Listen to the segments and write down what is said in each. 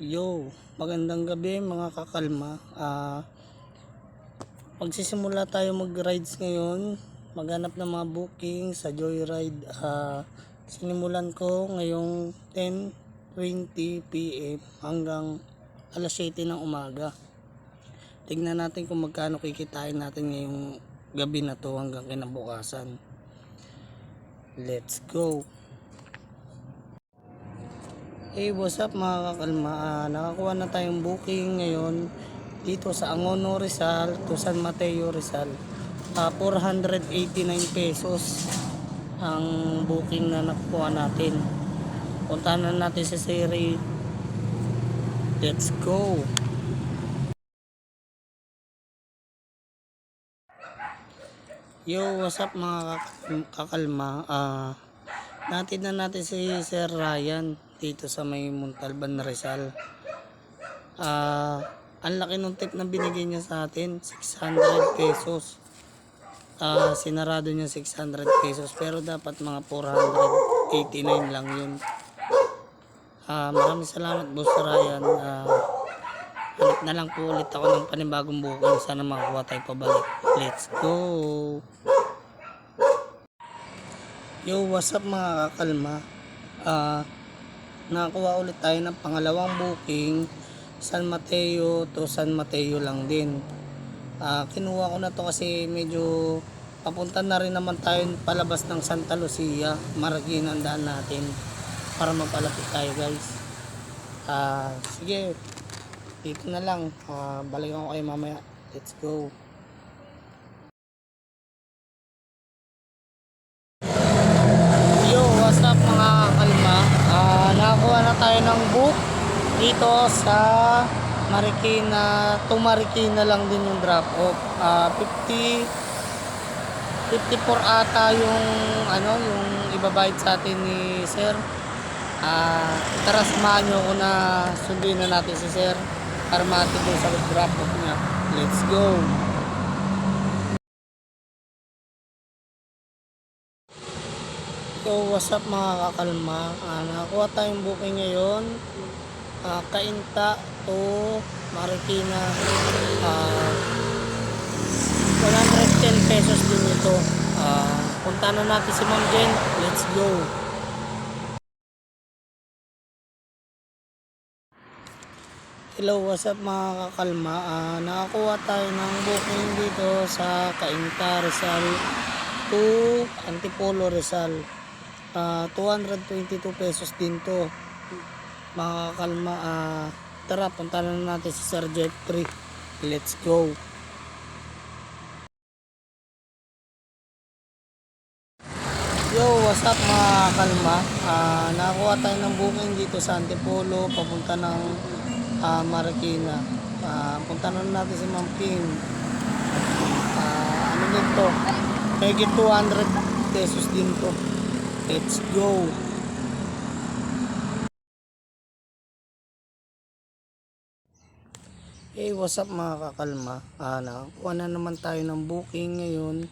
Yo, magandang gabi mga kakalma. Magsisimula tayo mag-rides ngayon. Maghanap ng mga booking sa Joyride. Sinimulan ko ngayong 10:20 PM hanggang alas 7 ng umaga. Tignan natin kung magkano kikitain natin ngayong gabi na to hanggang kinabukasan. Let's go! Hey, what's up mga kakalma? Nakakuha na tayong booking ngayon dito sa Angono Rizal to San Mateo Rizal. 489 pesos ang booking na nakuha natin. Puntahan na natin sa Siri. Let's go! Yo, what's up mga kakalma? Natin na natin si Sir Ryan dito sa may Montalban, Rizal. Ang laki ng tip na binigay niya sa atin, 600 pesos. Sinarado niya 600 pesos pero dapat mga 489 lang yun. Maraming salamat Boss Ryan. Hanap na lang po ulit ako ng panibagong booking, sana makakuha tayo pabalik. Let's go! Yo, what's up mga kakalma? Nakakuha ulit tayo ng pangalawang booking, San Mateo to San Mateo lang din. Kinuha ko na to kasi medyo papunta na rin naman tayo palabas ng Santa Lucia. Maragin ang daan natin para mapalapit tayo guys. Sige, dito na lang. Balikan ko kayo mamaya. Let's go! What's up mga kakalma? Nakakuha na tayo ng book dito sa Marikina. To Marikina lang din yung drop off. 54 ata yung yung ibabayad sa atin ni Sir. Tara, samahan nyo ko na sunduin na natin si Sir para matin doon sa drop off niya. Let's go! So what's up mga kakalma, nakakuha tayong booking ngayon, Cainta to Marikina. 110 pesos din ito. Punta na natin si Ma'am Jen. Let's go! Hello, what's up mga kakalma? Nakakuha tayo ng booking dito sa Cainta Rizal to Antipolo Rizal. 222 pesos din to mga kalma. Tara, punta na natin si Sir Jeffrey. Let's go! Yo, what's up mga kalma? Nakakuha tayo ng booking dito sa Antipolo papunta ng Marikina. Punta na natin si Ma'am Kim. Ano nito? Higit 200 pesos din to. Let's go! Hey, what's up mga kakalma? Nakakuha na naman tayo ng booking ngayon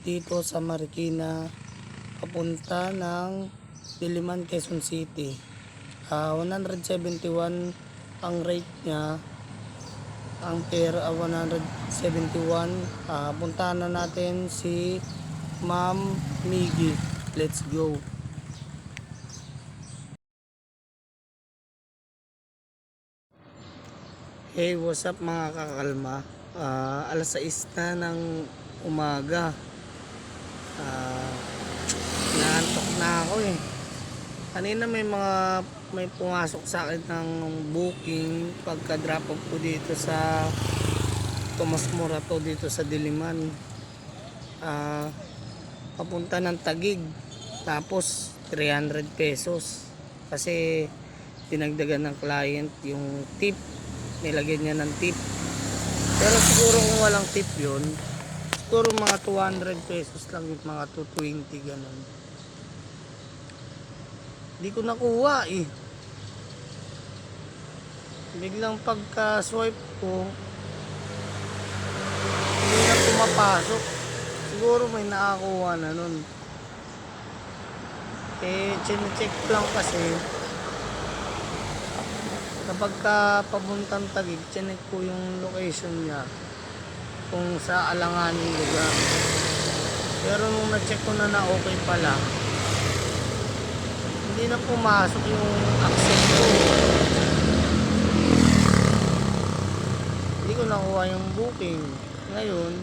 dito sa Marikina papunta ng Diliman, Quezon City. 171 ang rate niya. Ang fare 171. Puntahan na natin si Ma'am Miggy. Let's go! Hey, what's up mga kakalma? Alas 6 na ng umaga. Naantok na ako eh. Kanina may pumasok sa akin ng booking pagka drop off ko dito sa Tomas Morato dito sa Diliman. Papunta ng Taguig, tapos 300 pesos kasi dinagdagan ng client yung tip, nilagyan niya ng tip. Pero siguro kung walang tip yun, siguro mga 200 pesos lang, yung mga 220 ganun. Hindi ko nakuha eh. Biglang pagka swipe ko, hindi na pumapasok. Siguro may nakakuha na nun. Chinecheck lang kasi Kapag ka papuntang Taguig, chinek ko yung location niya kung sa alanganing lugar. Pero nung na-check ko na okay pala, hindi na pumasok yung access ko. Hindi ko nakuha yung booking. Ngayon,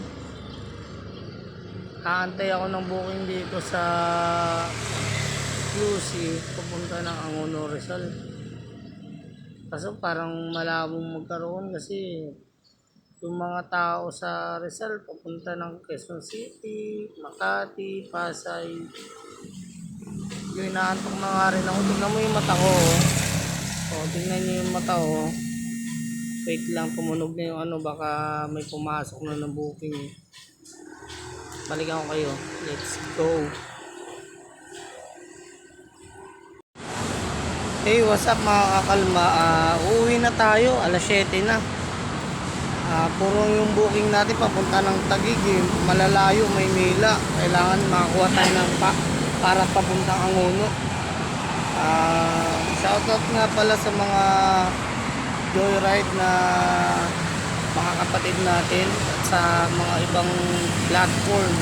aantay ako ng booking dito sa QC papunta ng Angono, Rizal. Kaso parang malabong magkaroon kasi yung mga tao sa Rizal papunta ng Quezon City, Makati, Pasay. Yung inaantok na nga rin ako. Tignan mo yung mata ko. Tignan nyo yung mata ko. Wait lang, tumunog na yung ano, baka may pumasok na ng booking. Balikan ko kayo. Let's go. Hey, what's up mga kakalma? Uuwi na tayo. Alas 7 na. Puro yung booking natin papunta ng Taguig. Malalayo, Maynila. Kailangan makakuha tayo ng para papuntang Angono. Shoutout nga pala sa mga joyride na mga kapatid natin at sa mga ibang platform.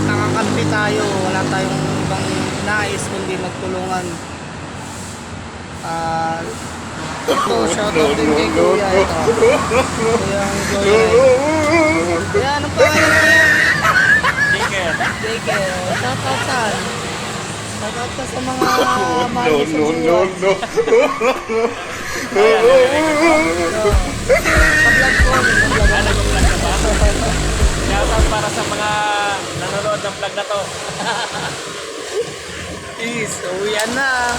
Nakakampi tayo, wala tayong ibang nais kundi magtulungan. Ito, shoutout din kay Kuya. Ito, Kuya ang joyride. Kuya, anong pangalan mo yan? Jake. Shoutout saan? Shoutout ka sa mga mahal sa buwan. Sa-vlog ko. Shoutout para sa mga nanonood ng vlog na to. Peace, uwian na.